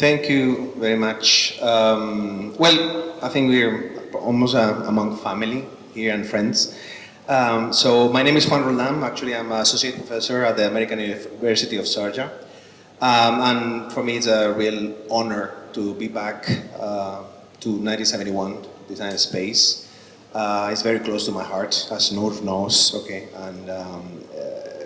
Thank you very much. Well, I think we're almost among family here and friends. So my name is Juan Roldán. Actually, I'm an associate professor at the American University of Sharjah. And for me, it's a real honor to be back to 1971, Design Space. It's very close to my heart, as Noor knows, okay? And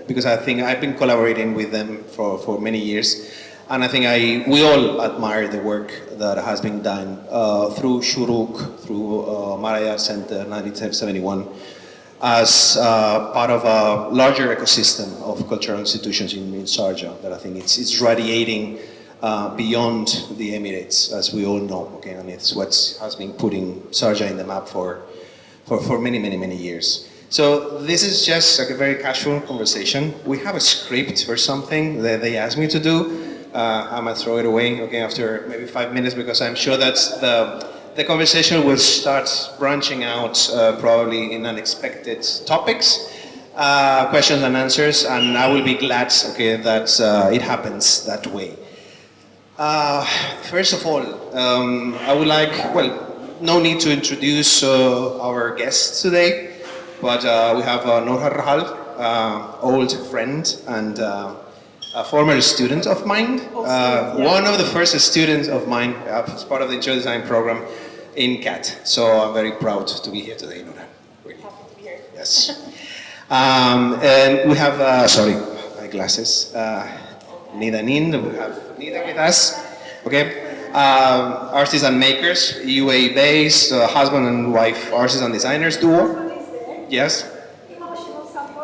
because I think I've been collaborating with them for many years. And I think we all admire the work that has been done through Shuruk, through Maraya Center 1971, as part of a larger ecosystem of cultural institutions in Sharjah that I think it's radiating beyond the Emirates, as we all know, okay? And it's what has been putting Sharjah in the map for many, many, many years. So this is just like a very casual conversation. We have a script or something that they asked me to do. I'm gonna throw it away, okay, after maybe 5 minutes, because I'm sure that the conversation will start branching out probably in unexpected topics, questions and answers, and I will be glad, okay, that it happens that way. First of all, I would like, well, no need to introduce our guests today, but we have Noor Rahal, old friend and a former student of mine, one of the first students of mine as part of the interior design program in CAT. So I'm very proud to be here today, Nora. Really. Happy to be here. Yes. And we have, sorry, my glasses. Nida Nin, we have Nida with us. Okay. Artists and makers, UAE based, husband and wife artists and designers duo. Yes.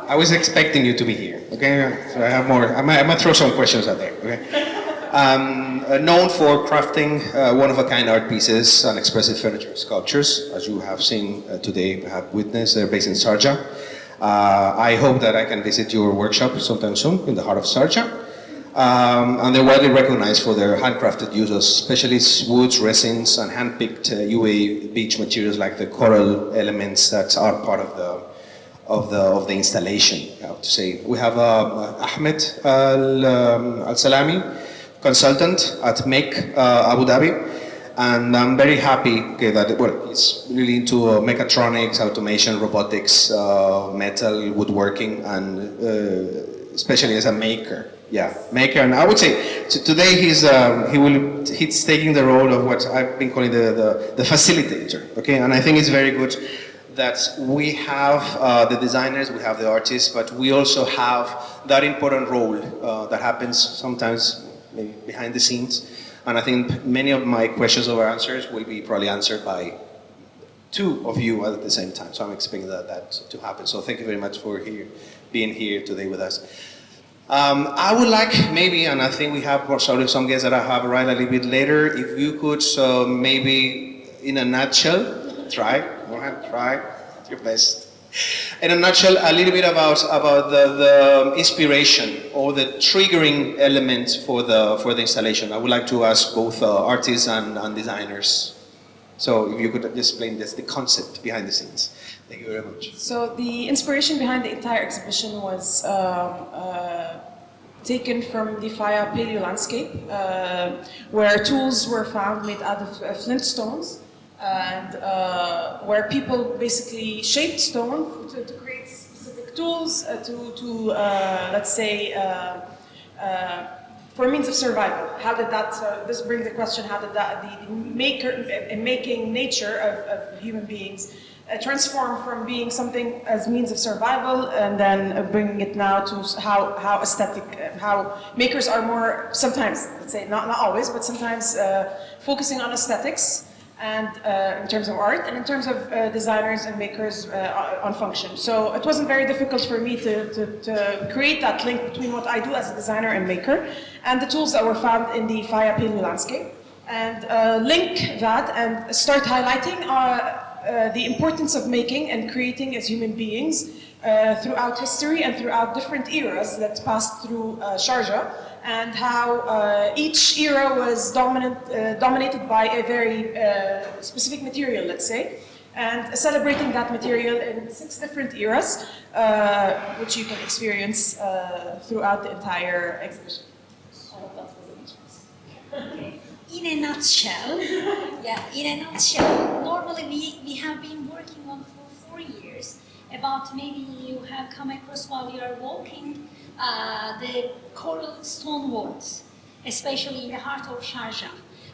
I was expecting you to be here, okay? So I have more, I might throw some questions out there, okay? Known for crafting one-of-a-kind art pieces and expressive furniture sculptures, as you have seen today, have witnessed, they're based in Sharjah. I hope that I can visit your workshop sometime soon in the heart of Sharjah. And they're widely recognized for their handcrafted use of specialist woods, resins, and hand-picked UAE beach materials like the coral elements that are part of the installation, I have to say. We have Ahmed Al-Salami, consultant at Make Abu Dhabi, and I'm very happy, okay, that, well, he's really into mechatronics, automation, robotics, metal, woodworking, and especially as a maker. Yeah, maker, and I would say today he's taking the role of what I've been calling the facilitator, okay, and I think it's very good that we have the designers, we have the artists, but we also have that important role that happens sometimes maybe behind the scenes. And I think many of my questions or answers will be probably answered by two of you at the same time. So I'm expecting that to happen. So thank you very much for being here today with us. I would like maybe, and I think we have probably some guests that I have right a little bit later, if you could maybe in a nutshell, try your best. In a nutshell, a little bit about the inspiration or the triggering element for the installation. I would like to ask both artists and designers. So if you could explain the concept behind the scenes. Thank you very much. So the inspiration behind the entire exhibition was taken from the Faya Paleo landscape, where tools were found made out of flint stones, and where people basically shaped stone to create specific tools let's say, for means of survival. How did that, this brings the question, how did that, the making nature of human beings transform from being something as means of survival and then bringing it now to how aesthetic, how makers are more, sometimes, let's say, not always, but sometimes focusing on aesthetics and in terms of art, and in terms of designers and makers on function. So it wasn't very difficult for me to create that link between what I do as a designer and maker and the tools that were found in the Faya Paleo landscape, and link that and start highlighting the importance of making and creating as human beings throughout history and throughout different eras that passed through Sharjah, and how each era was dominated by a very specific material, let's say, and celebrating that material in 6 different eras, which you can experience throughout the entire exhibition. I hope that was of interest. in a nutshell, yeah, in a nutshell, normally we have been working on for 4 years about, maybe you have come across while you are walking, the coral stone walls, especially in the heart of Sharjah.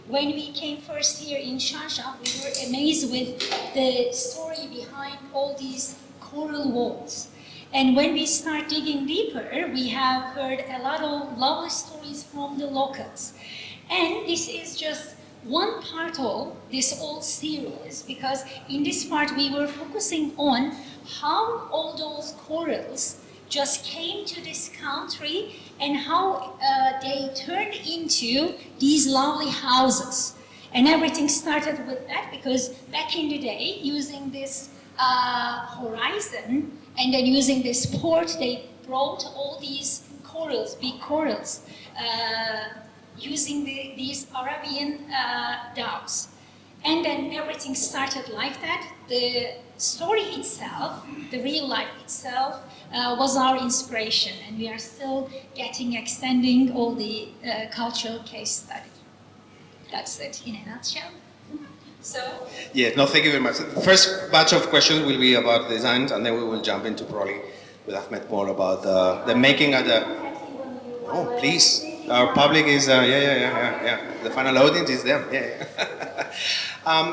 When we came first here in Sharjah, we were amazed with the story behind all these coral walls. And when we start digging deeper, we have heard a lot of lovely stories from the locals. And this is just one part of this whole series, because in this part we were focusing on how all those corals just came to this country and how they turned into these lovely houses. And everything started with that, because back in the day, using this horizon and then using this port, they brought all these corals, big corals, using these Arabian dhows. And then everything started like that. The story itself, the real life itself, was our inspiration, and we are still extending all the cultural case study. That's it in a nutshell. So. Yeah, no, thank you very much. The first batch of questions will be about designs, and then we will jump into probably with Ahmed more about the making of the. Oh, please. Our public is, yeah. The final audience is them, yeah.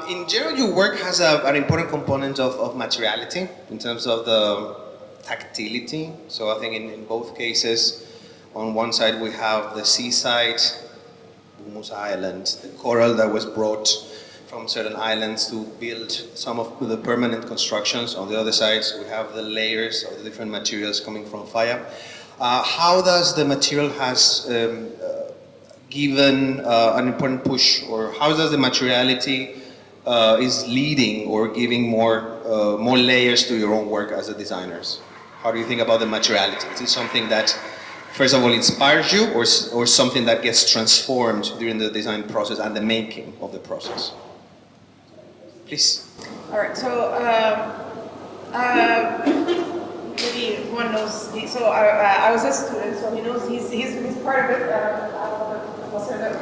In general, your work has an important component of materiality in terms of the tactility. So I think in both cases, on one side we have the seaside, Humus Island, the coral that was brought from certain islands to build some of the permanent constructions. On the other side, we have the layers of the different materials coming from fire. How does the material has given an important push, or how does the materiality is leading or giving more layers to your own work as a designers? How do you think about the materiality? Is it something that, first of all, inspires you, or something that gets transformed during the design process and the making of the process? Please. All right, so maybe one knows. I was a student, so he knows he's part of it. That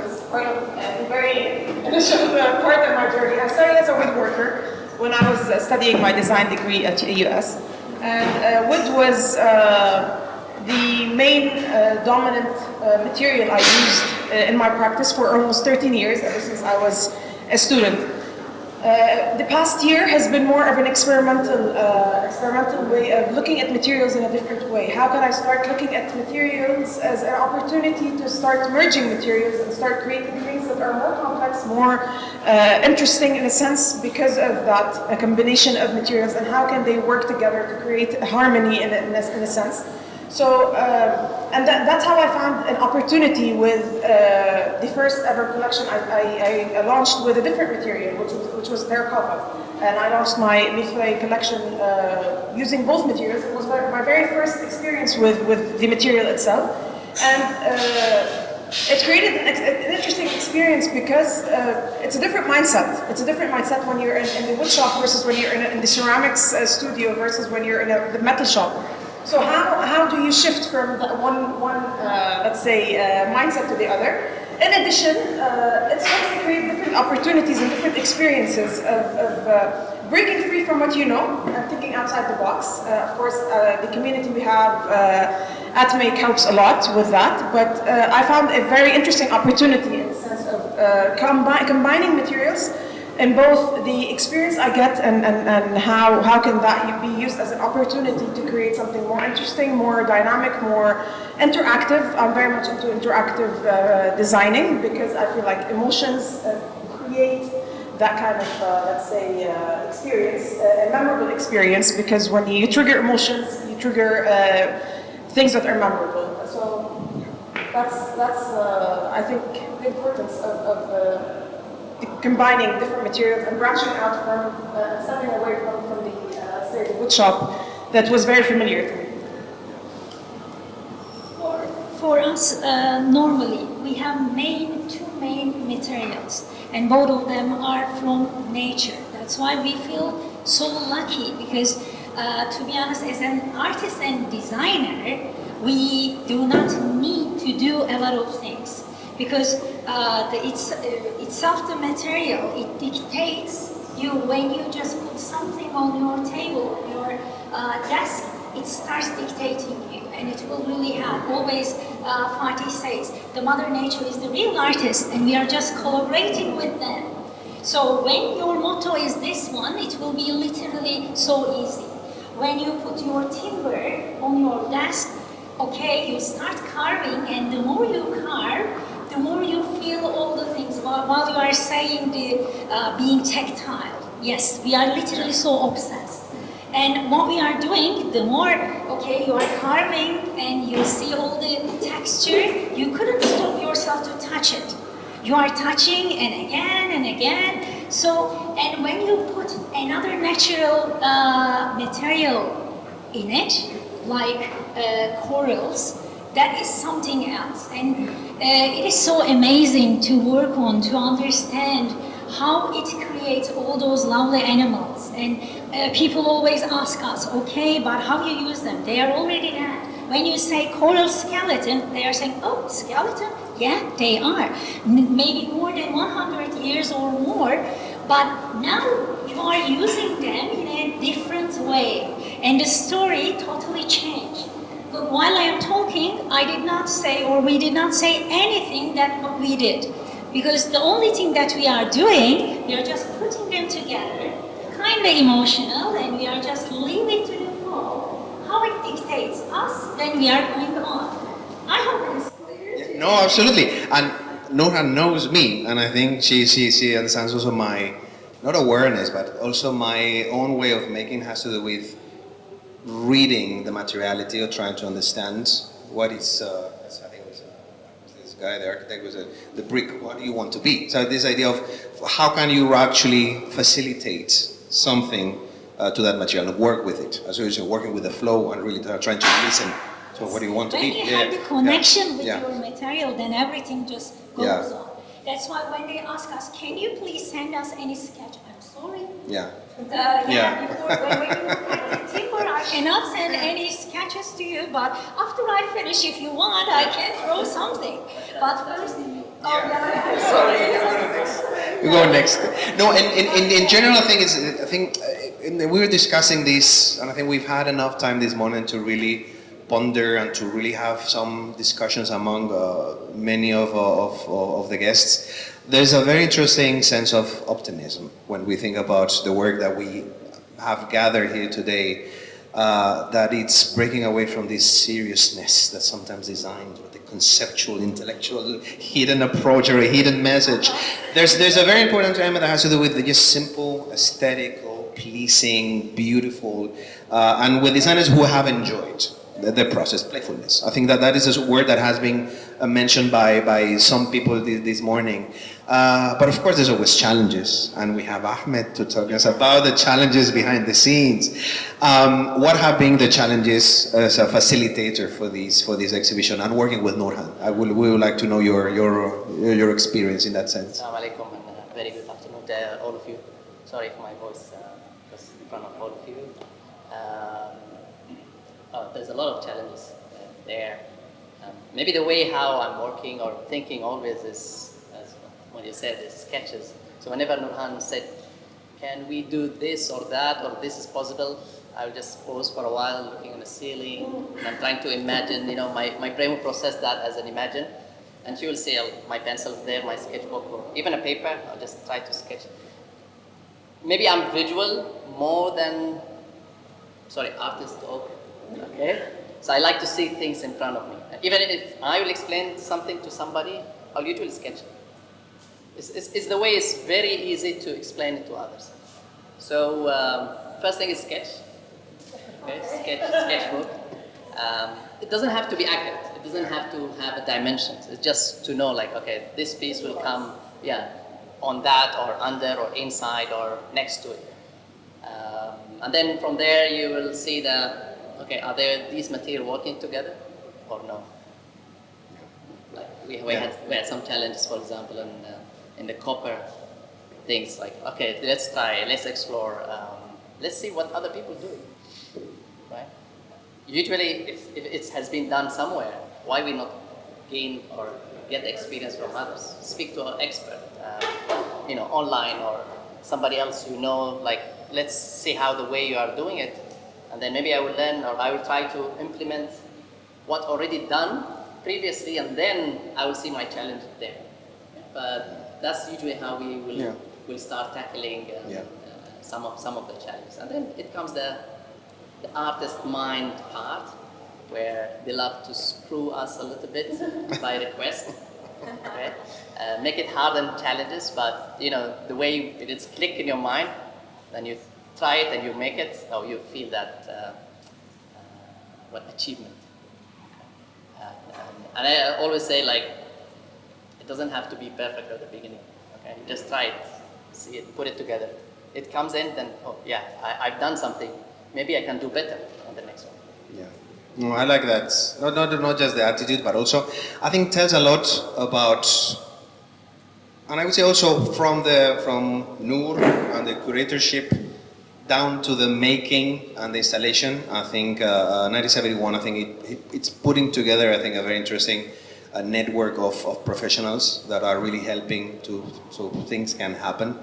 was quite a very initial part of my journey. I started as a woodworker when I was studying my design degree at US, and wood was the main dominant material I used in my practice for almost 13 years, ever since I was a student. The past year has been more of an experimental way of looking at materials in a different way. How can I start looking at materials as an opportunity to start merging materials and start creating things that are more complex, more interesting in a sense because of that a combination of materials, and how can they work together to create harmony in a sense. So, and that's how I found an opportunity with the first ever collection I launched with a different material, which was terracotta. And I launched my Mithray collection using both materials. It was my very first experience with the material itself. And it created an interesting experience because it's a different mindset. It's a different mindset when you're in the wood shop versus when you're in the ceramics studio versus when you're in the metal shop. So how do you shift from one let's say, mindset to the other? In addition, it starts to create different opportunities and different experiences of breaking free from what you know and thinking outside the box. Of course, the community we have at Make helps a lot with that, but I found a very interesting opportunity in the sense of combining materials and both the experience I get and how can that be used as an opportunity to create something more interesting, more dynamic, more interactive. I'm very much into interactive designing because I feel like emotions create that kind of, let's say, experience, a memorable experience, because when you trigger emotions, you trigger things that are memorable. So that's I think, the importance of combining different materials and branching out from, stepping away from the, say, the wood shop that was very familiar to me. For us, normally, we have two main materials, and both of them are from nature. That's why we feel so lucky, because to be honest, as an artist and designer, we do not need to do a lot of things, because itself the material, it dictates you when you just put something on your table, your desk, it starts dictating you, and it will really have. Always, Fatih says, the Mother Nature is the real artist, and we are just collaborating with them. So when your motto is this one, it will be literally so easy. When you put your timber on your desk, okay, you start carving, and the more you carve, the more you feel all the things. While you are saying the being tactile, yes, we are literally so obsessed. And what we are doing, the more, okay, you are carving and you see all the texture, you couldn't stop yourself to touch it. You are touching and again. So, and when you put another natural material in it, like corals, that is something else. And it is so amazing to work on, to understand how it creates all those lovely animals. And people always ask us, okay, but how you use them? They are already there. When you say coral skeleton, they are saying, oh, skeleton? Yeah, they are. Maybe more than 100 years or more, but now you are using them in a different way. And the story totally changed. But while I am talking, I did not say, or we did not say anything that what we did. Because the only thing that we are doing, we are just putting them together, kind of emotional, and we are just leaving it to the flow. How it dictates us, then we are going on. I hope it is clear. No, absolutely. And Nora knows me, and I think she understands also my, not awareness, but also my own way of making has to do with reading the materiality or trying to understand what is, I think it was this guy, the architect, was the brick, what do you want to be? So this idea of how can you actually facilitate something to that material and work with it. As you're working with the flow and really trying to listen. So what do you want to When be? you have the connection with Yeah. your material, then everything just goes Yeah. on. That's why when they ask us, can you please send us any sketch? I'm sorry. Yeah. Yeah. Before, when you look at the timber, I cannot send any sketches to you, but after I finish, if you want, I can draw something. But first, I'm sorry. You go next. No, and in general, I think we were discussing this, and I think we've had enough time this morning to really ponder and to really have some discussions among many of the guests. There's a very interesting sense of optimism when we think about the work that we have gathered here today, that it's breaking away from this seriousness that sometimes designed with the conceptual, intellectual, hidden approach or a hidden message. There's a very important element that has to do with the just simple, aesthetical, pleasing, beautiful, and with designers who have enjoyed the process, playfulness. I think that is a word that has been mentioned by some people this morning. But of course, there's always challenges, and we have Ahmed to talk us about the challenges behind the scenes. What have been the challenges as a facilitator for this exhibition and working with Nurhan? We would like to know your experience in that sense. Assalamu alaikum and very good afternoon to all of you. Sorry if my voice was in front of all of you. There's a lot of challenges there. Maybe the way how I'm working or thinking always is, as when you said, is sketches. So whenever Nurhan said, can we do this or that, or this is possible, I'll just pause for a while looking at the ceiling, and I'm trying to imagine, my brain will process that as an imagine, and she will see my pencils there, my sketchbook, or even a paper, I'll just try to sketch. Maybe I'm visual more than, artist talk, okay? So I like to see things in front of me. Even if I will explain something to somebody, I'll usually sketch it. It's the way it's very easy to explain it to others. So first thing is sketch. Okay, sketchbook. It doesn't have to be accurate. It doesn't have to have a dimension. It's just to know, like, okay, this piece will come, on that or under or inside or next to it. And then from there you will see okay, are there these material working together or no? Like we had some challenges, for example, in the copper things. Like, okay, let's explore. Let's see what other people do, right? Usually, if it has been done somewhere, why we not gain or get experience from others. Speak to an expert, online or somebody else you know. Like, let's see how the way you are doing it, and then maybe I will learn or I will try to implement what already done previously, and then I will see my challenge there. But that's usually how we will start tackling some of the challenges, and then it comes the artist mind part, where they love to screw us a little bit by request. Okay? Make it hard and challenges, but the way it's click in your mind, then you try it and you make it, or you feel that achievement. And I always say, like, it doesn't have to be perfect at the beginning. Okay, you just try it, see it, put it together. It comes in, then I've done something. Maybe I can do better on the next one. Yeah. No, I like that. Not just the attitude, but also I think tells a lot about, and I would say also from Noor and the curatorship down to the making and the installation. I think 1971. I think it's putting together, I think, a very interesting network of professionals that are really helping so things can happen.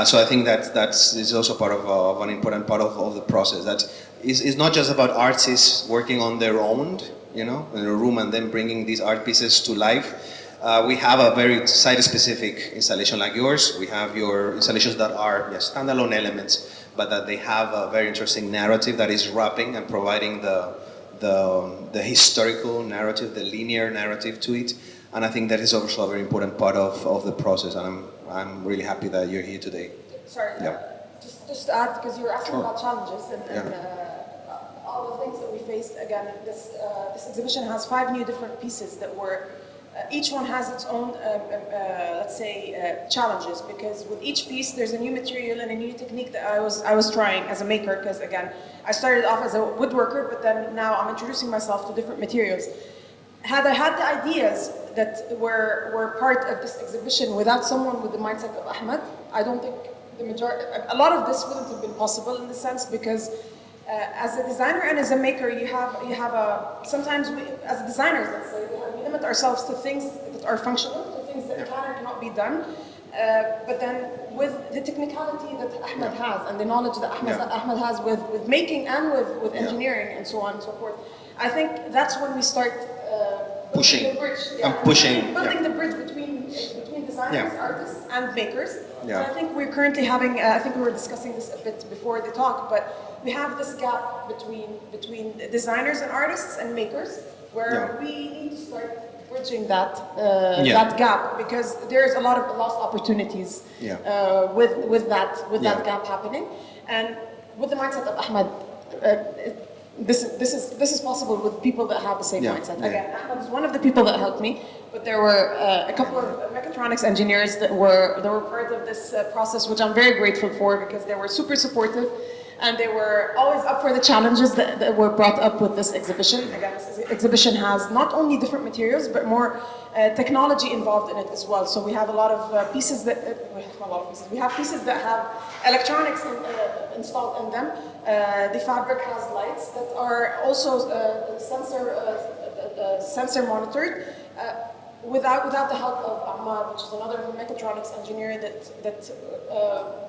So I think that's is also part of an important part of the process. That is not just about artists working on their own, in a room and then bringing these art pieces to life. We have a very site-specific installation like yours. We have your installations that are standalone elements, but that they have a very interesting narrative that is wrapping and providing the historical narrative, the linear narrative to it. And I think that is also a very important part of the process. And I'm really happy that you're here today. Sorry, just to add, because you were asking about challenges and all the things that we faced. Again, this exhibition has 5 new different pieces that were, each one has its own, let's say, challenges, because with each piece there's a new material and a new technique that I was trying as a maker, because again, I started off as a woodworker, but then now I'm introducing myself to different materials. Had I had the ideas that were part of this exhibition without someone with the mindset of Ahmed, I don't think a lot of this wouldn't have been possible in the sense, because as a designer and as a maker, you have sometimes as designers, let's say, we limit ourselves to things that are functional, to things that can or cannot be done. But then with the technicality that Ahmed has and the knowledge that Ahmed has with making and with engineering and so on and so forth, I think that's when we start pushing the bridge, building the bridge between designers, artists, and makers. Yeah. And I think we're currently having, I think we were discussing this a bit before the talk, but we have this gap between designers and artists and makers, where we need to start bridging that gap, because there's a lot of lost opportunities with that gap happening. And with the mindset of Ahmed, this is possible with people that have the same mindset. Again, Ahmed is one of the people that helped me, but there were a couple of mechatronics engineers that were part of this process, which I'm very grateful for, because they were super supportive and they were always up for the challenges that were brought up with this exhibition. Again, this exhibition has not only different materials, but more technology involved in it as well. So we have a lot of pieces that, we have pieces that have electronics installed in them. The fabric has lights that are also sensor monitored. Without the help of Ahmad, which is another mechatronics engineer that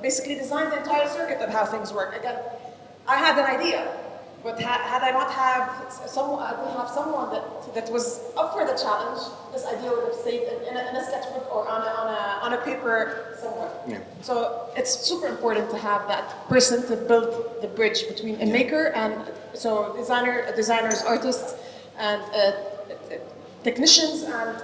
basically designed the entire circuit of how things work. Again, I had an idea, but had I not have someone that was up for the challenge, this idea would have stayed in a sketchbook or on a paper somewhere. Yeah. So it's super important to have that person to build the bridge between a maker and designers, artists, and technicians and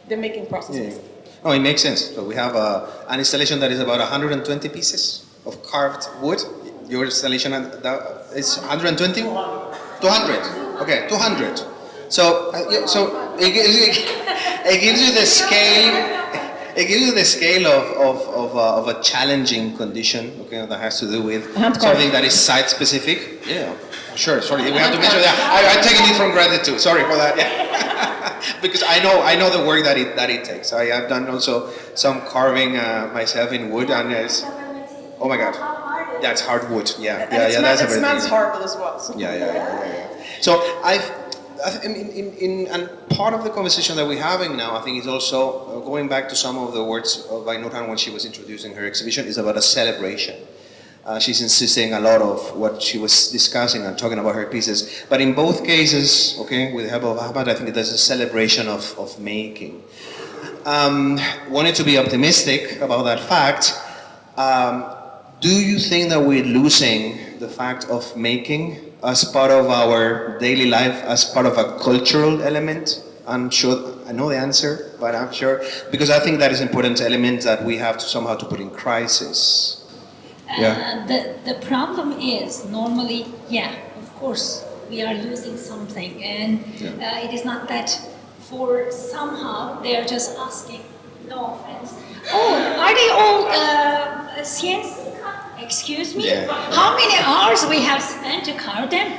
the making process. Oh, it makes sense. So we have an installation that is about 120 pieces of carved wood. Your installation is 120? 200. Okay, 200. So it gives you the scale. It gives you the scale of a challenging condition, okay, that has to do with something that is site-specific. Yeah, sure. Sorry, we have to mention that. I'm taking it from gratitude. Sorry for that. Yeah. Because I know the work that it takes. I have done also some carving myself in wood, and it's, oh my God, that's hardwood. Yeah, that's it smells horrible as well. So. Yeah. So And part of the conversation that we're having now, I think, is also going back to some of the words by Nurhan when she was introducing her exhibition, is about a celebration. She's insisting a lot of what she was discussing and talking about her pieces. But in both cases, okay, with the help of Ahmad, I think there's a celebration of making. Wanted to be optimistic about that fact. Do you think that we're losing the fact of making as part of our daily life, as part of a cultural element? I'm sure, I know the answer, but I'm sure, because I think that is an important element that we have to somehow to put in crisis. Yeah. The problem is normally, yeah, of course, we are losing something, and it is not that for somehow they are just asking, no offense, oh, are they all science? Excuse me? Yeah. How many hours we have spent to carve them?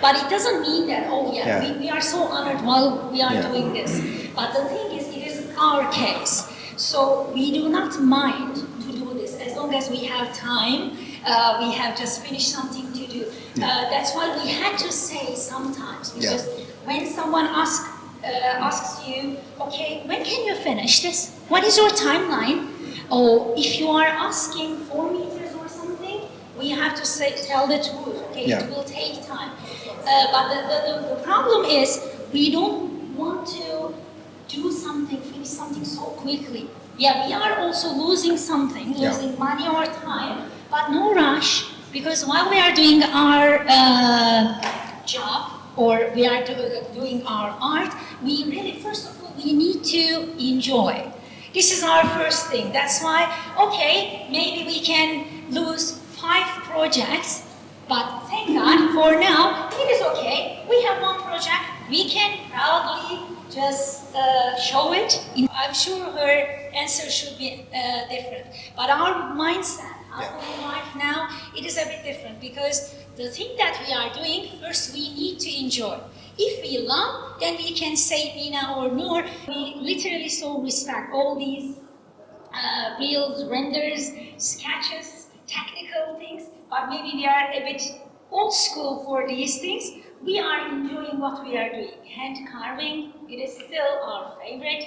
But it doesn't mean that, oh yeah, we are so honored while we are doing this. But the thing is, it is our case. So we do not mind to do this as long as we have time. We have just finished something to do. That's why we had to say sometimes, because when someone asks you, okay, when can you finish this? What is your timeline? Or if you are asking 4 meters or something, we have to tell the truth. Okay, it will take time. But the problem is we don't want to do something, finish something so quickly. Yeah, we are also losing something, losing money or time, but no rush, because while we are doing our job or we are doing our art, we really, first of all, we need to enjoy. This is our first thing. That's why, okay, maybe we can lose 5 projects, but thank God for now, it is okay. We have 1 project, we can proudly just show it. I'm sure her answer should be different, but our mindset, our life now, it is a bit different, because the thing that we are doing, first we need to enjoy. If we love, then we can say Mina or Noor. We literally so respect all these reels, renders, sketches, technical things, but maybe we are a bit old school for these things. We are enjoying what we are doing. Hand carving, it is still our favorite.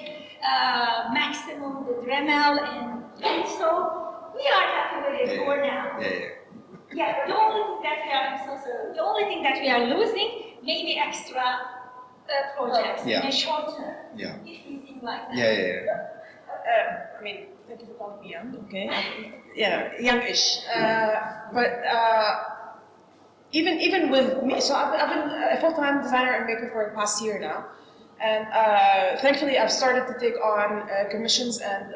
Maximum the Dremel and pencil, we are happy with it for now. Yeah, the only thing that we are, I'm so sorry, the only thing that we are losing, maybe extra projects in a short term. If you think like that. I mean, thank you for calling me young, okay? Youngish. But even with me, so I've been a full-time designer and maker for the past year now. And thankfully, I've started to take on commissions and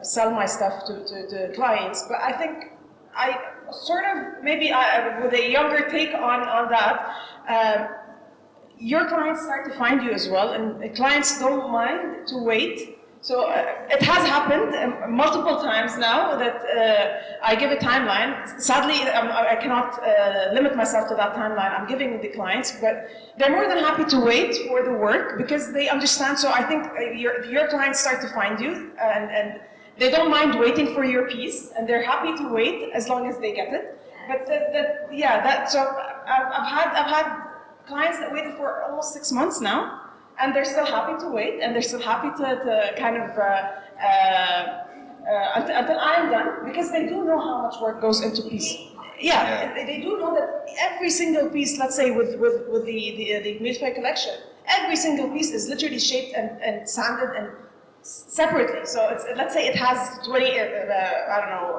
sell my stuff to clients. But I think I sort of, maybe with a younger take on that, your clients start to find you as well, and clients don't mind to wait. So it has happened multiple times now that I give a timeline. Sadly, I cannot limit myself to that timeline I'm giving the clients, but they're more than happy to wait for the work because they understand. So I think your clients start to find you, and they don't mind waiting for your piece, and they're happy to wait as long as they get it. But so I've had clients that waited for almost 6 months now. And they're still happy to wait, and they're still happy to kind of until I'm done, because they do know how much work goes into piece. They do know that every single piece, let's say with the Milfay collection, every single piece is literally shaped and sanded and separately. So let's say it has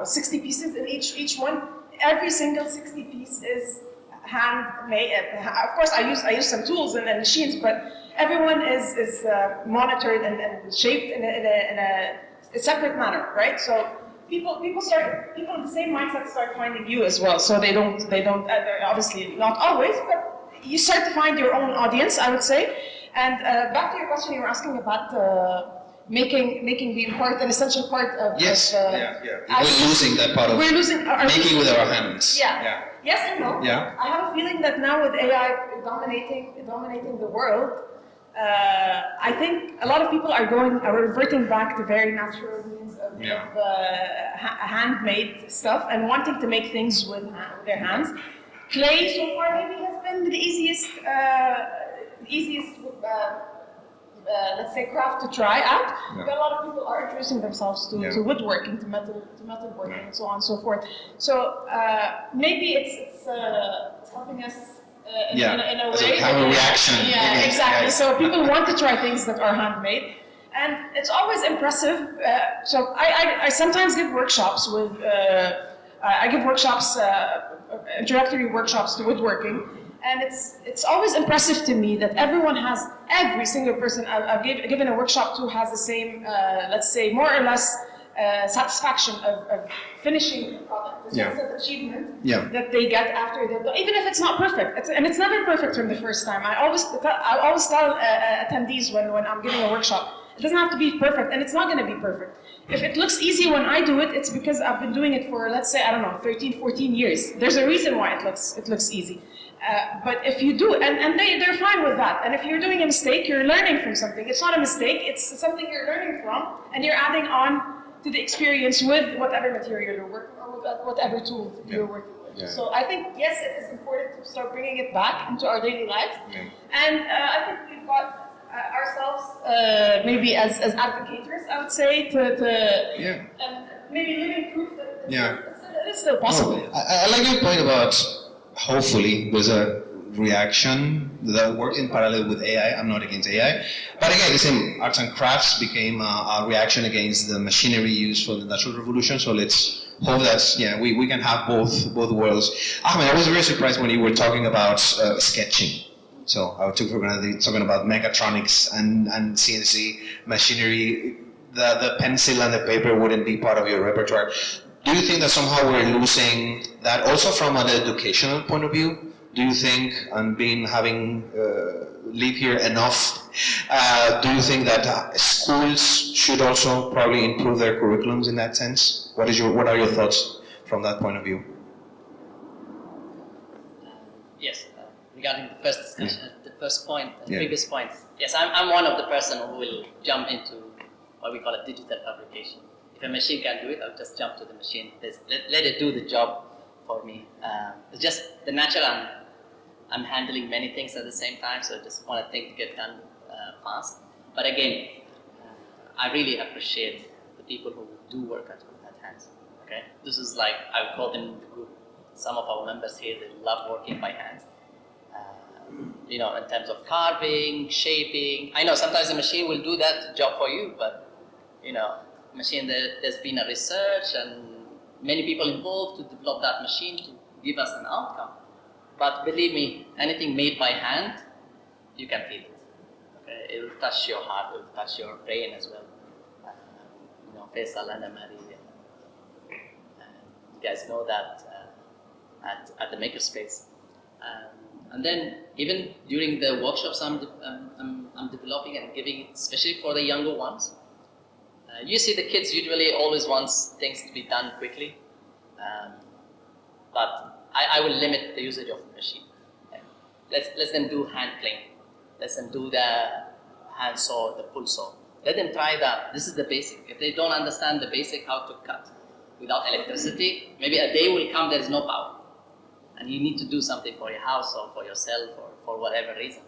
60 pieces in each one. Every single 60 piece is handmade. Of course, I use some tools and machines, but everyone is monitored and shaped in a separate manner, right? So people with the same mindset start finding you as well. So they don't obviously not always, but you start to find your own audience, I would say. And back to your question, you were asking about making the important, an essential part of. Yes. We're losing that part of. We're losing making with our hands. Yes and no. I have a feeling that now with AI dominating the world, I think a lot of people are reverting back to very natural means of handmade stuff and wanting to make things with their hands. Clay so far maybe has been the easiest easiest, let's say, craft to try out. Yeah. But a lot of people are introducing themselves to woodworking, to metalworking, and so on and so forth. So maybe it's helping us in a As way. have a reaction. Yeah, against- exactly. yeah. So people want to try things that are handmade. And it's always impressive. So I sometimes give workshops with, I give workshops, introductory workshops to woodworking. And it's always impressive to me that every single person I've given a workshop to has the same, let's say, more or less satisfaction of finishing the product. There's Yeah. a sense of achievement Yeah. that they get after they're done, even if it's not perfect. And it's never perfect from the first time. I always tell attendees when I'm giving a workshop, it doesn't have to be perfect, and it's not going to be perfect. If it looks easy when I do it, it's because I've been doing it for, let's say, I don't know, 13, 14 years. There's a reason why it looks easy. But if you do, and they're fine with that. And if you're doing a mistake, you're learning from something. It's not a mistake, it's something you're learning from, and you're adding on to the experience with whatever material you're working or with whatever tool you're working with. Yeah. So I think, yes, it is important to start bringing it back into our daily lives. Yeah. And I think we've got ourselves maybe as advocators, I would say, Yeah. and maybe living proof that Yeah. it's still possible. I like your point about hopefully there's a reaction that works in parallel with AI. I'm not against AI. But again, the same arts and crafts became a reaction against the machinery used for the Industrial Revolution. So let's hope that we can have both worlds. Ahmed, I was very surprised when you were talking about sketching. So I took for granted talking about mechatronics and CNC machinery. The pencil and the paper wouldn't be part of your repertoire. Do you think that somehow we're losing that also from an educational point of view? Do you think, and having lived here enough, do you think that schools should also probably improve their curriculums in that sense? What are your thoughts from that point of view? Yes, regarding the first discussion, the first point, Yeah. previous point. Yes, I'm one of the person who will jump into what we call a digital fabrication. If a machine can do it, I'll just jump to the machine. Let it do the job for me. It's just the natural. I'm handling many things at the same time, so I just want things to get done fast. But again, I really appreciate the people who do work at hands. Okay, this is like I would call them the group. Some of our members here, they love working by hand. In terms of carving, shaping. I know sometimes the machine will do that job for you, but machine, there's been a research and many people involved to develop that machine to give us an outcome. But believe me, anything made by hand, you can feel it. Okay? It will touch your heart, it will touch your brain as well. Faisal and Amari, you guys know that at the Makerspace. And then even during the workshops I'm developing and giving, especially for the younger ones, you see the kids usually always wants things to be done quickly, but I will limit the usage of the machine. Okay? Let them do hand plane. Let them do the hand saw, the pull saw. Let them try that. This is the basic. If they don't understand the basic how to cut without electricity, maybe a day will come there is no power, and you need to do something for your house or for yourself or for whatever reason.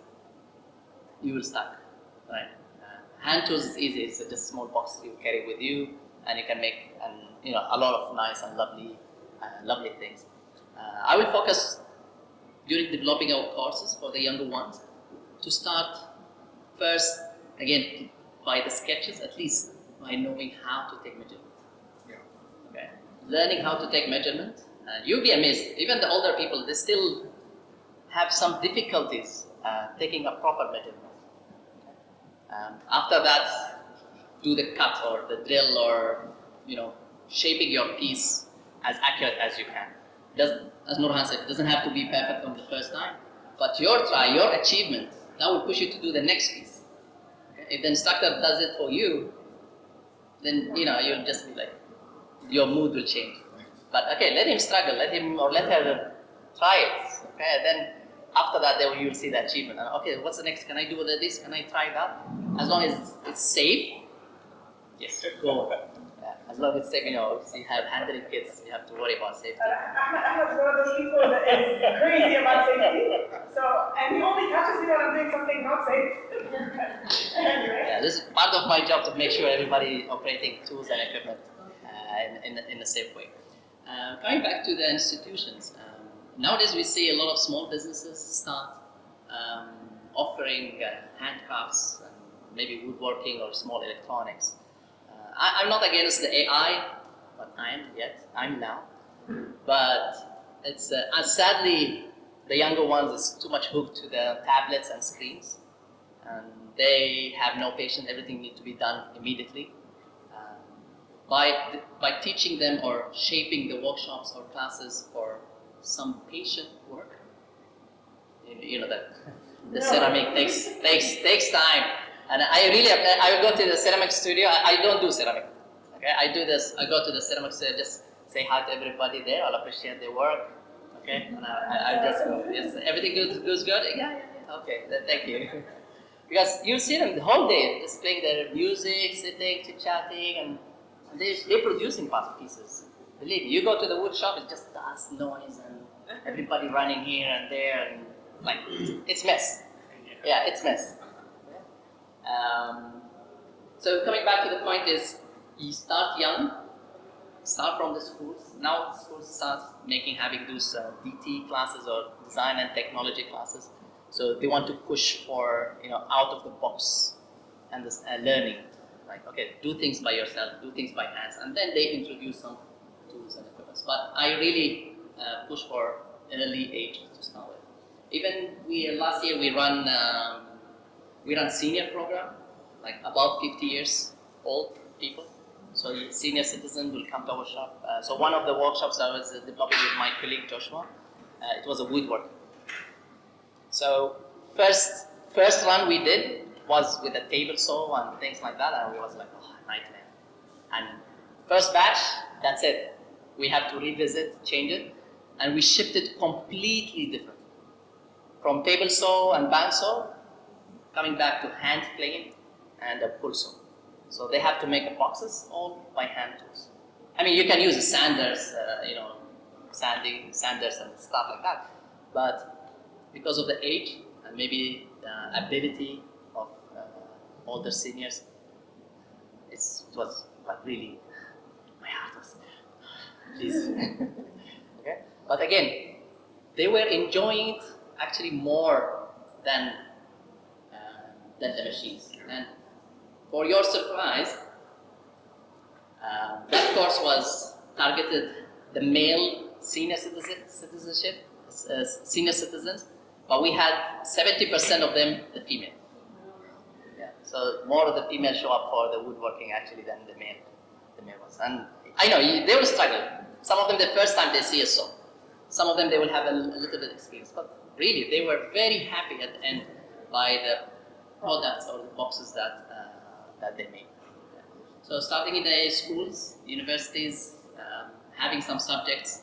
You will stuck, right? Hand tools is easy. It's just small box you carry with you, and you can make a lot of nice and lovely things. I will focus during developing our courses for the younger ones to start first again by the sketches, at least by knowing how to take measurement. Yeah. Okay, learning how to take measurement. You'll be amazed. Even the older people, they still have some difficulties taking a proper measurement. After that, do the cut or the drill or shaping your piece as accurate as you can. As Nurhan said, it doesn't have to be perfect from the first time, but your achievement, that will push you to do the next piece. Okay? If the instructor does it for you, then you'll just be like, your mood will change. But okay, let him struggle, let him or let her try it. Okay, then after that, you'll see the achievement. Okay, what's the next? Can I do this? Can I try that? As long as it's safe, yes, go. As long long as safe, if you have handling kids, you have to worry about safety. Ahmed's one of those people that is crazy about safety. So, and he only catches me when I'm doing something not safe. Anyway. Yeah, this is part of my job to make sure everybody operating tools and equipment in a safe way. Coming back to the institutions, nowadays we see a lot of small businesses start offering handcrafts, and maybe woodworking or small electronics. I'm not against the AI, but I'm now. But it's sadly the younger ones is too much hooked to the tablets and screens, and they have no patience. Everything needs to be done immediately. By teaching them or shaping the workshops or classes for some patient work, you know that the ceramic takes time. And I will go to the ceramic studio. I don't do ceramic. Okay, I do this. I go to the ceramic studio, just say hi to everybody there. I'll appreciate their work. Okay, and I just go. Yes, everything goes good. Yeah. Okay, then thank you. Because you see them the whole day, just playing their music, sitting, chit-chatting, and they're producing pieces. Believe me, you go to the wood shop, it's just dust, noise, and everybody running here and there, and like it's mess. Yeah, it's mess. So coming back to the point is, you start young, start from the schools. Now the schools start having those DT classes or design and technology classes. So they want to push for out of the box and this learning. Like, okay, do things by yourself, do things by hands, and then they introduce some tools and equipment. But I really push for early age to start with. Even last year we run senior program, like above 50 years old people. So senior citizen will come to our shop. So one of the workshops I was developing with my colleague Joshua, it was a woodwork. So first run we did was with a table saw and things like that, and it was like, nightmare. And first batch, that's it. We have to revisit, change it, and we shifted completely different. From table saw and bandsaw, coming back to hand plane and a pull saw. So they have to make the boxes all by hand tools. I mean, you can use sanders, sanders and stuff like that, but because of the age and maybe the ability of older seniors, it was like really, my heart was, please. Okay? But again, they were enjoying it actually more than the machines. And for your surprise, that course was targeted the male senior citizens, but we had 70% of them the female. Yeah, so more of the female show up for the woodworking actually than the male ones. And I know they will struggle. Some of them the first time they see a saw. Some of them they will have a little bit of experience, but really they were very happy at the end by the products or the boxes that they made. So starting in the schools, universities, having some subjects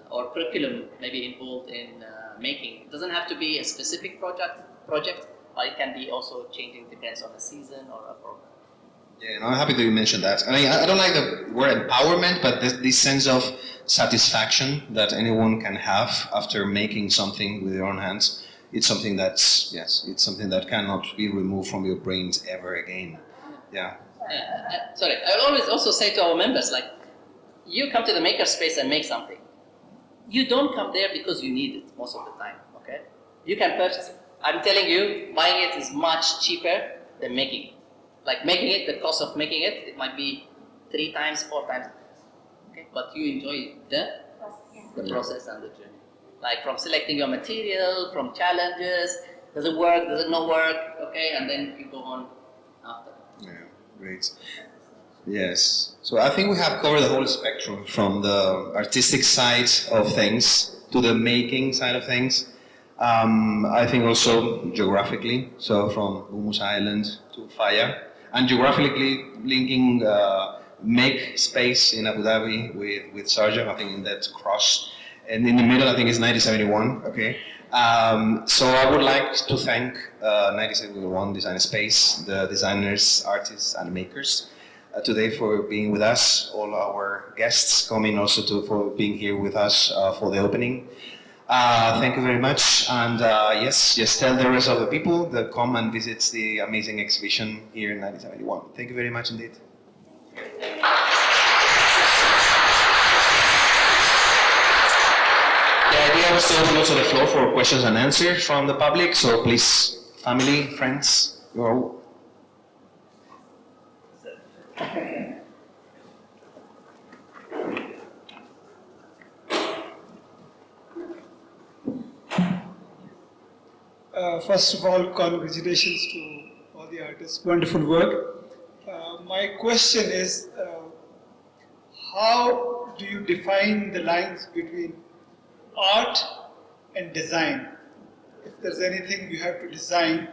or curriculum maybe involved in making. It doesn't have to be a specific project, but it can be also changing, depends on the season or a program. Yeah, I'm happy that you mentioned that. I mean, I don't like the word empowerment, but this sense of satisfaction that anyone can have after making something with their own hands, it's something that's, it's something that cannot be removed from your brains ever again. Yeah. Sorry, I always also say to our members, like, you come to the makerspace and make something. You don't come there because you need it most of the time, okay? You can purchase it. I'm telling you, buying it is much cheaper than making it. Like making it, the cost of making it, it might be 3 times, 4 times, okay? But you enjoy the process and the journey. Like from selecting your material, from challenges, does it work, does it not work, okay? And then you go on after. Yeah, great. Yes. So I think we have covered the whole spectrum from the artistic side of things to the making side of things. I think also geographically, so from Humus Island to Faya, and geographically linking make space in Abu Dhabi with Sharjah, I think in that cross. And in the middle, I think it's 1971, okay? So I would like to thank 1971 Design Space, the designers, artists, and makers. today for being with us, all our guests coming also for being here with us for the opening. Thank you very much, and yes, just tell the rest of the people that come and visit the amazing exhibition here in 1971. Thank you very much indeed. The idea was to open also the floor for questions and answers from the public, so please, family, friends, you're all. First of all, congratulations to all the artists. Wonderful work. My question is, how do you define the lines between art and design? If there's anything you have to design,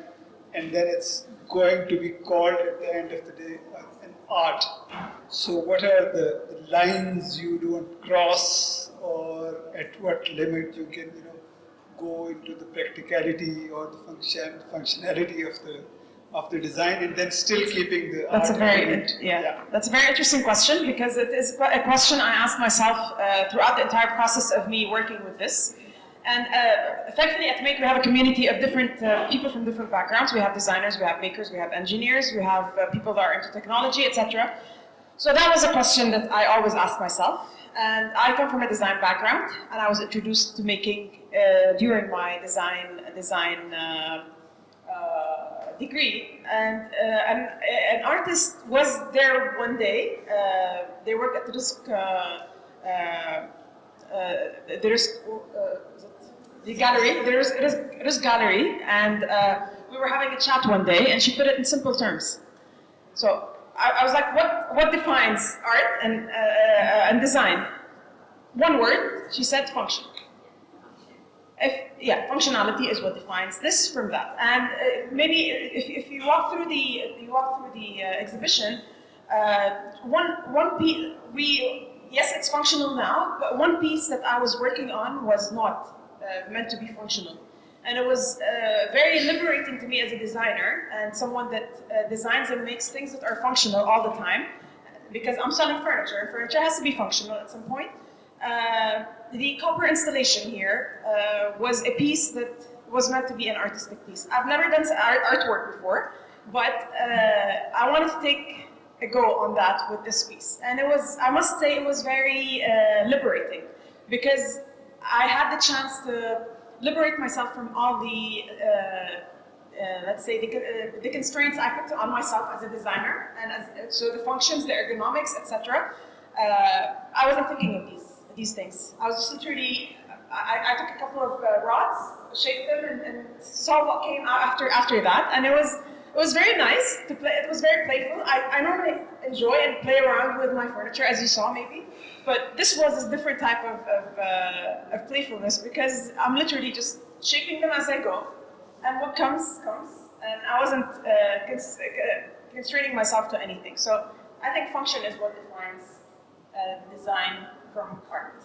and then it's going to be called at the end of the day an art. So what are the lines you don't cross, or at what limit you can, go into the practicality or the functionality of the design, and then still keeping the That's art a very element? That's a very interesting question, because it is a question I ask myself throughout the entire process of me working with this. And effectively at Make we have a community of different people from different backgrounds. We have designers, we have makers, we have engineers, we have people that are into technology, etc. So that was a question that I always ask myself. And I come from a design background, and I was introduced to making during my design degree. And an artist was there one day. They work at the Risk. The Risk. The gallery. There is Risk gallery, and we were having a chat one day, and she put it in simple terms. So I was like, what defines art and design? One word, she said, function. Functionality is what defines this from that. And maybe if you walk through the exhibition, one piece, yes, it's functional now, but one piece that I was working on was not meant to be functional. And it was very liberating to me as a designer and someone that designs and makes things that are functional all the time, because I'm selling furniture, and furniture has to be functional at some point. The copper installation here was a piece that was meant to be an artistic piece. I've never done artwork before, but I wanted to take a go on that with this piece. And it was, I must say, it was very liberating, because I had the chance to liberate myself from all the, let's say, the constraints I put on myself as a designer, and so the functions, the ergonomics, etc. I wasn't thinking of these things. I was just literally, I took a couple of rods, shaped them, and saw what came out after that, and it was very nice to play. It was very playful. I normally enjoy and play around with my furniture, as you saw maybe, but this was a different type of playfulness, because I'm literally just shaping them as I go, and what comes, comes, and I wasn't constraining myself to anything. So I think function is what defines design from art.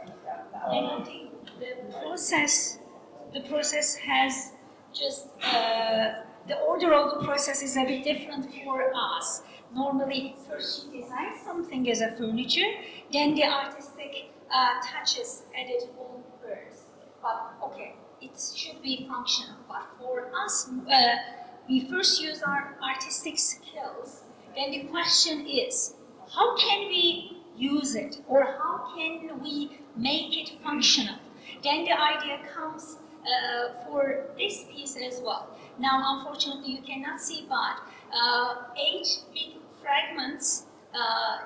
And I think the process has just, the order of the process is a bit different for us. Normally, first you design something as a furniture, then the artistic touches added on first. But okay, it should be functional. But for us, we first use our artistic skills. Then the question is, how can we use it, or how can we make it functional? Then the idea comes for this piece as well. Now, unfortunately, you cannot see, but 8 big fragments,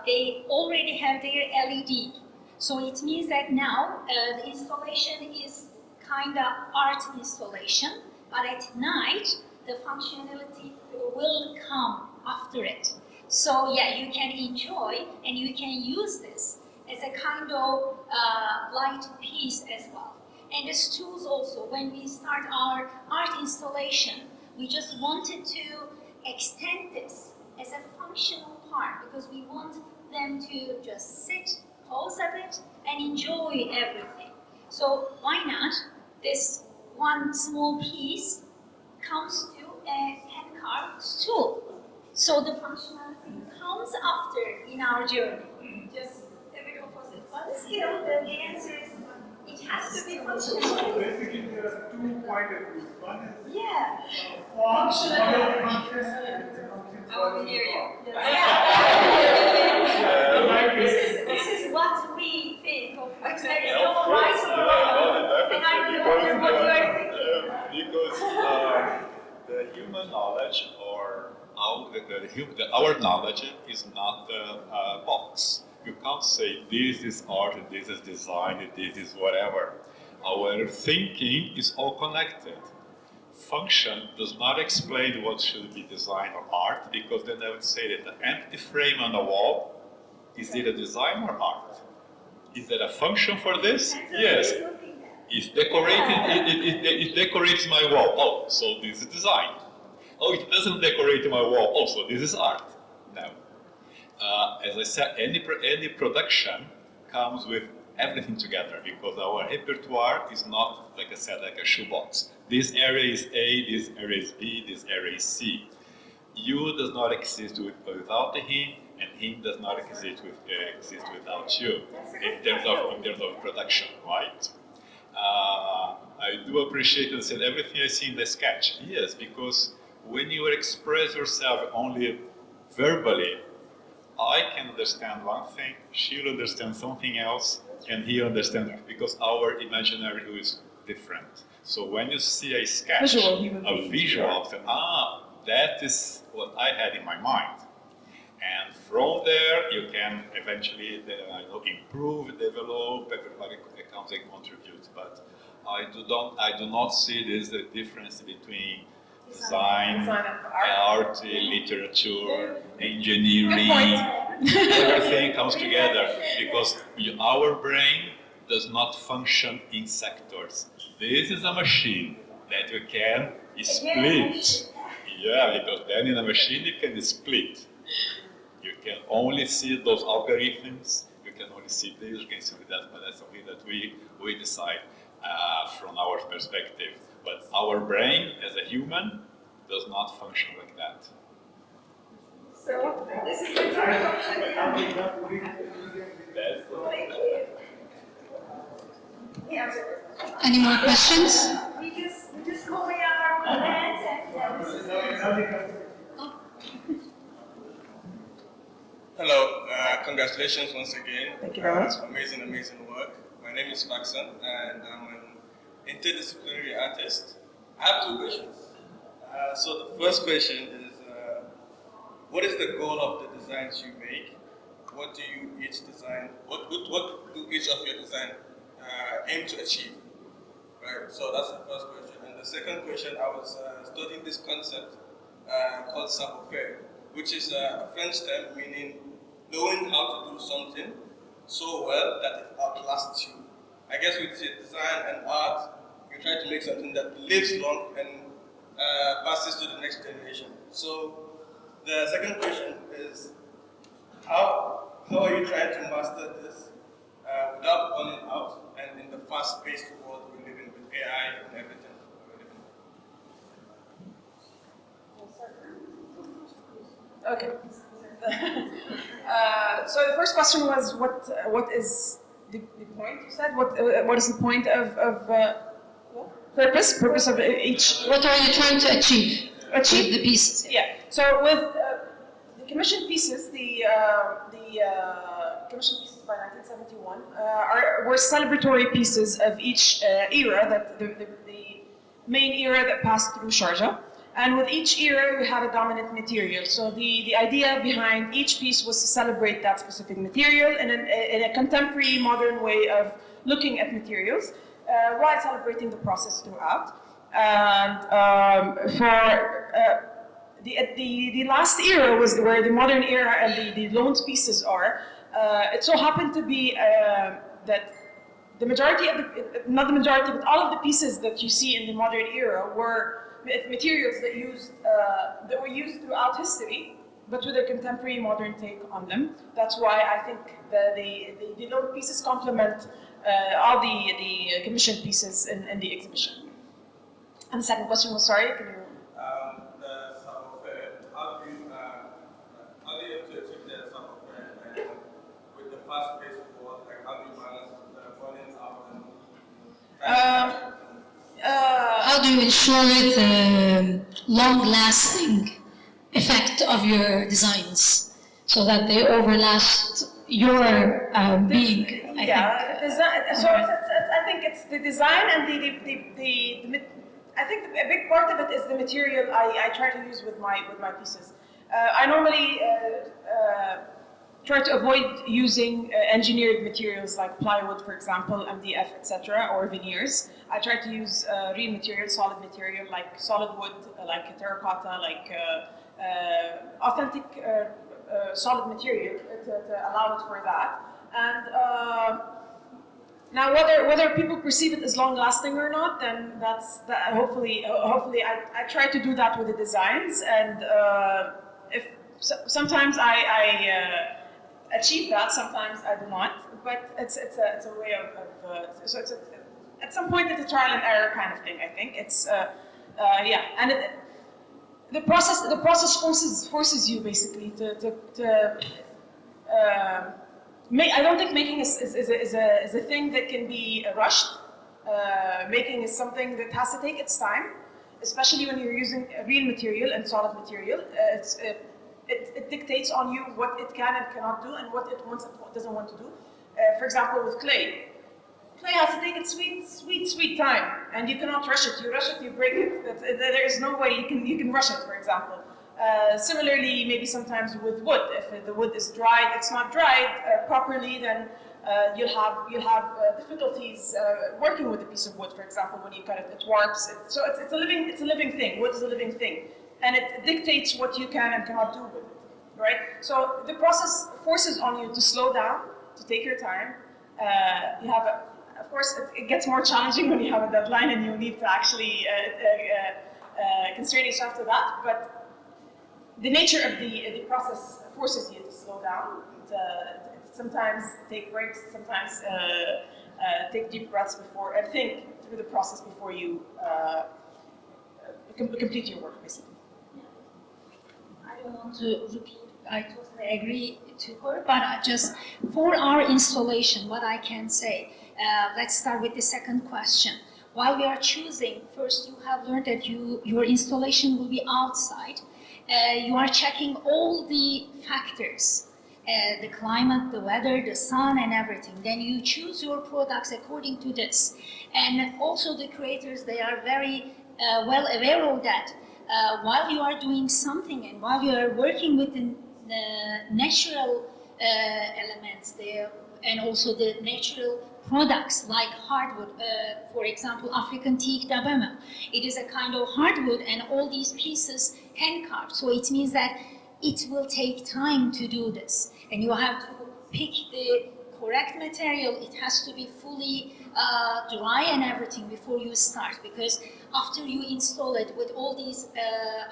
they already have their LED. So it means that now the installation is kind of art installation, but at night, the functionality will come after it. So yeah, you can enjoy and you can use this as a kind of light piece as well. And the stools also, when we start our art installation, we just wanted to extend this as a functional part, because we want them to just sit, pause a bit, and enjoy everything. So why not? This one small piece comes to a hand-carved stool. So the functionality comes comes after in our journey? Just a bit opposite. But still, the answer is it has to be functional. Basically, there are 2 point of views. One is Yeah. I want to hear you. This is what we think of. There is no right or wrong. And I know what you are thinking. Because the human knowledge or our knowledge is not a box. You can't say this is art, this is design, this is whatever. Our thinking is all connected. Function does not explain what should be design or art, because then I would say that the empty frame on the wall, is it a design or art? Is there a function for this? Yes. It's decorating. It decorates my wall. Oh, so this is design. Oh, it doesn't decorate my wall. Oh, so this is art. No. As I said, any production comes with everything together, because our repertoire is not, like I said, like a shoebox. This area is A, this area is B, this area is C. You does not exist without him, and him does not exist without you in terms of production, right? I do appreciate and said everything I see in the sketch. Yes, because when you express yourself only verbally, I can understand one thing, she'll understand something else, and he understands, because our imaginary is different. So when you see a sketch, a visual, that is what I had in my mind. And from there, you can eventually improve, develop, everybody comes and contributes. But I do not see this the difference between design, art, literature, engineering. Everything comes together, because our brain does not function in sectors. This is a machine that you can split. Yeah, because then in a machine you can split. You can only see those algorithms, you can only see this, you can see that, but that's something that we decide from our perspective. But our brain, as a human, does not function like that. So, this is the time. Thank you. Yeah. Any more questions? We just calling out our hands and Hello, congratulations once again. Thank you very much. Amazing, amazing work. My name is Faxon, and I'm an interdisciplinary artist. I have 2 questions. So the first question is, what is the goal of the designs you make? What do you each design? What do each of your design aim to achieve? Right. So that's the first question. And the second question, I was studying this concept called savoir-faire, which is a French term meaning knowing how to do something so well that it outlasts you. I guess with design and art, you try to make something that lives long and passes to the next generation. So the second question is, how are you trying to master this without burning out and in the fast-paced world we live in with AI and everything? Okay. So the first question was what is the point? You said what is the point of purpose of each? What are you trying to achieve with the pieces? Yeah. So with the commissioned pieces, the commissioned pieces by 1971 were celebratory pieces of each era, that the main era that passed through Sharjah. And with each era, we had a dominant material. So the idea behind each piece was to celebrate that specific material in a contemporary, modern way of looking at materials, while celebrating the process throughout. And the last era was where the modern era and the loaned pieces are. It so happened to be that the majority of not the majority, but all of the pieces that you see in the modern era were materials that were used throughout history, but with a contemporary modern take on them. That's why I think the loaned pieces complement all the commissioned pieces in the exhibition. And the second question was, sorry, can you? The savoir-faire, how do you aim to achieve the fast-paced world? Like how do you balance burning out and How do you ensure the long-lasting effect of your designs so that they overlast your being? I Yeah, think. I think it's the design and I think a big part of it is the material I try to use with my pieces. I normally try to avoid using engineered materials like plywood, for example, MDF, etc., or veneers. I try to use real material, solid material like solid wood, like terracotta, like authentic solid material to allow it for that. And now, whether people perceive it as long lasting or not, then that's that. Hopefully, I try to do that with the designs, and if sometimes I achieve that, sometimes I do not. But it's a way of so it's at some point it's a trial and error kind of thing. I think it's yeah, and the process forces you basically to I don't think making is a thing that can be rushed. Making is something that has to take its time, especially when you're using real material and solid material. It dictates on you what it can and cannot do and what it wants and doesn't want to do. For example, with clay. Clay has to take its sweet time, and you cannot rush it. You rush it, you break it. There is no way you can rush it, for example. Similarly, maybe sometimes with wood, if the wood is dried, it's not dried properly, then you'll have difficulties working with a piece of wood. For example, when you cut it, it warps. So it's a living thing. Wood is a living thing, and it dictates what you can and cannot do with it, right? So the process forces on you to slow down, to take your time. Of course, it gets more challenging when you have a deadline and you need to actually constrain yourself to that, but the nature of the process forces you to slow down, sometimes take breaks, sometimes take deep breaths before, and think through the process before you complete your work, basically. I don't want to repeat, I totally agree to her, but just for our installation, what I can say, let's start with the second question. While we are choosing, first you have learned that your installation will be outside. You are checking all the factors, the climate, the weather, the sun, and everything. Then you choose your products according to this. And also the creators, they are very well aware of that. While you are doing something and while you are working with the natural elements there, and also the natural products like hardwood, for example, African teak dabema. It is a kind of hardwood and all these pieces hand carved. So it means that it will take time to do this. And you have to pick the correct material. It has to be fully dry and everything before you start. Because after you install it with all these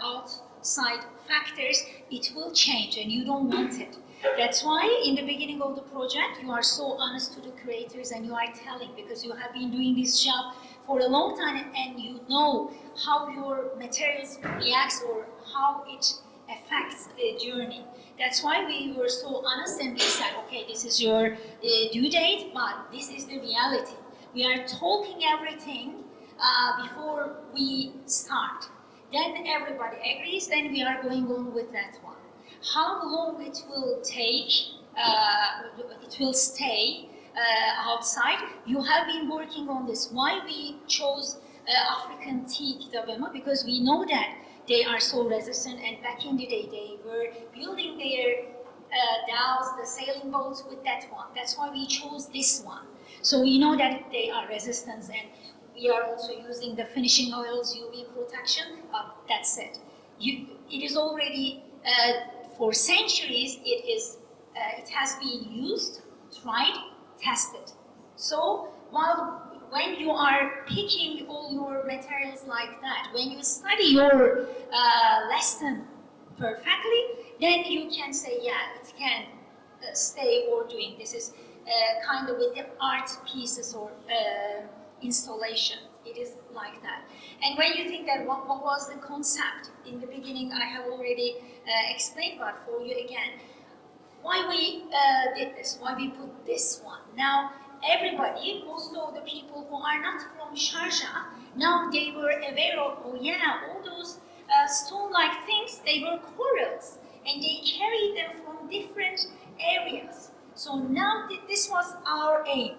outside factors, it will change and you don't want it. That's why in the beginning of the project, you are so honest to the creators and you are telling, because you have been doing this job for a long time and you know how your materials react or how it affects the journey. That's why we were so honest and we said, okay, this is your due date, but this is the reality. We are talking everything before we start. Then everybody agrees, then we are going on with that one. How long it will take, it will stay outside. You have been working on this. Why we chose African teak dabema? Because we know that they are so resistant, and back in the day they were building their dhows, the sailing boats with that one. That's why we chose this one. So we know that they are resistant, and we are also using the finishing oils, UV protection, but that's it. It is already for centuries, it has been used, tried, tested. So when you are picking all your materials like that, when you study your lesson perfectly, then you can say, yeah, it can stay or doing. This is kind of with the art pieces or installation. It is like that. And when you think that what was the concept in the beginning, I have already explained, but for you again, why we did this, why we put this one. Now, everybody, most of the people who are not from Sharjah, now they were aware of, oh yeah, all those stone-like things, they were corals, and they carried them from different areas. So now this was our aim.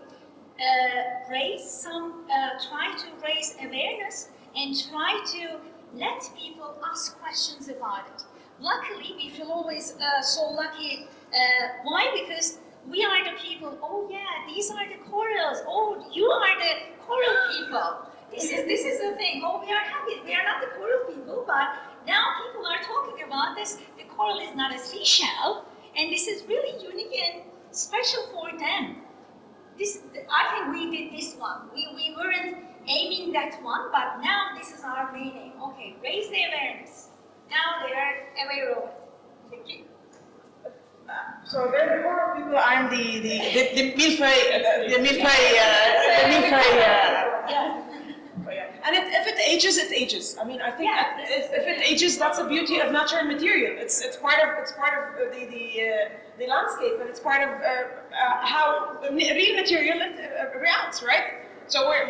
Try to raise awareness and try to let people ask questions about it. Luckily, we feel always so lucky. Why? Because we are the people, oh yeah, these are the corals, oh, you are the coral people. This is the thing, oh, we are happy, we are not the coral people, but now people are talking about this. The coral is not a seashell, and this is really unique and special for them. I think we did this one. We weren't aiming that one, but now this is our main aim. Okay, raise the awareness. Now they are aware of it. Thank you. So there are four people. I'm the milfrey. Yeah. And if it ages, it ages. I mean, I think if it ages, that's the beauty of natural material. It's part of the landscape, and it's part of how real material reacts, right? So I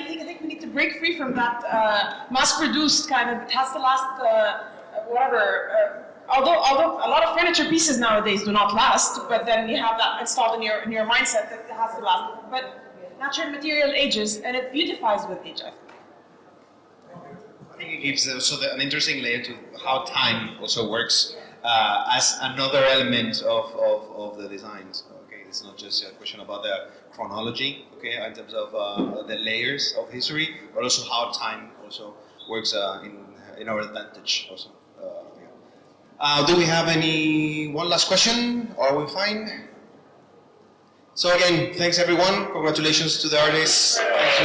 think we need to break free from that mass-produced kind of. It has to last whatever. Although a lot of furniture pieces nowadays do not last, but then you have that installed in your mindset that it has to last. But natural material ages, and it beautifies with age, I think. I think it gives also an interesting layer to how time also works as another element of the designs. Okay, it's not just a question about the chronology, okay, in terms of the layers of history, but also how time also works in our advantage also. Do we have one last question? Are we fine? So again, thanks everyone. Congratulations to the artists. Thanks to